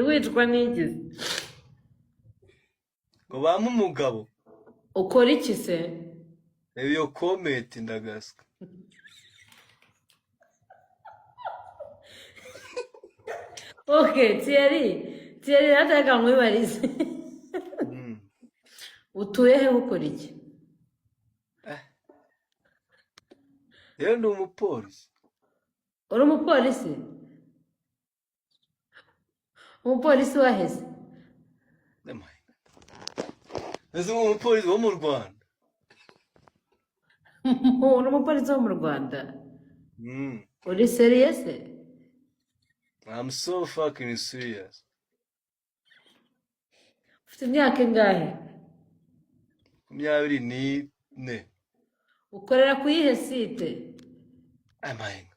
wicwa n'igize ngo bampe umugabo ukora iki se reba iyo komenti ndagaswa Thierry reka nkwibarize utuye he ukora iki rero ndi umupolisi uri umupolisi umupolisi waheze ese umupolisi wo mu Rwanda uri umupolisi wo mu Rwanda uri serious I'm so fucking serious ufite imyaka ingahe 24 ukorera ku yihe site amahinga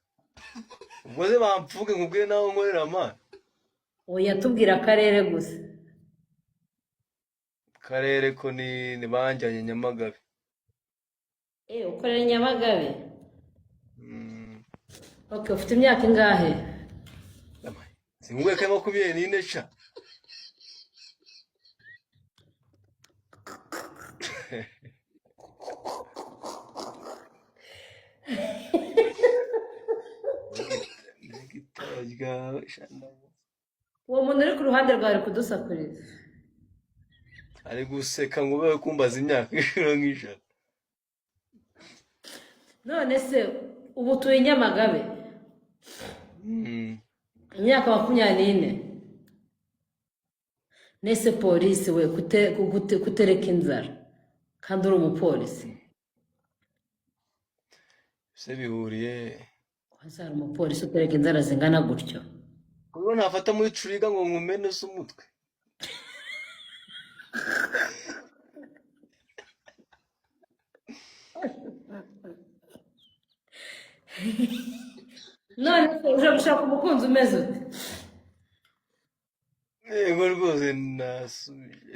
ubwo se bampfuke nkubwire naho nkorera amana oya tubwira akarere gusa karere ko ni banjyanye Nyamagabe ukorera Nyamagabe okay ufite imyaka ingahe singubwe kama 24 cha uwo muntu uri ku ruhande rwawe kudusakuriza ari guseka ngo ube kumbaza imyaka ishiro nk'ijana none se ubu tuye Nyamagabe imyaka 24 nese polisi we kutereka inzara kandi uri umupolisi se bihuriye wazara umupolisi utereka inzara zingana gutyo ubwo ntafata muri curiga ngo nkumene umutwe none se uje gushaka umukunzi umeze ute yego rwose nasubije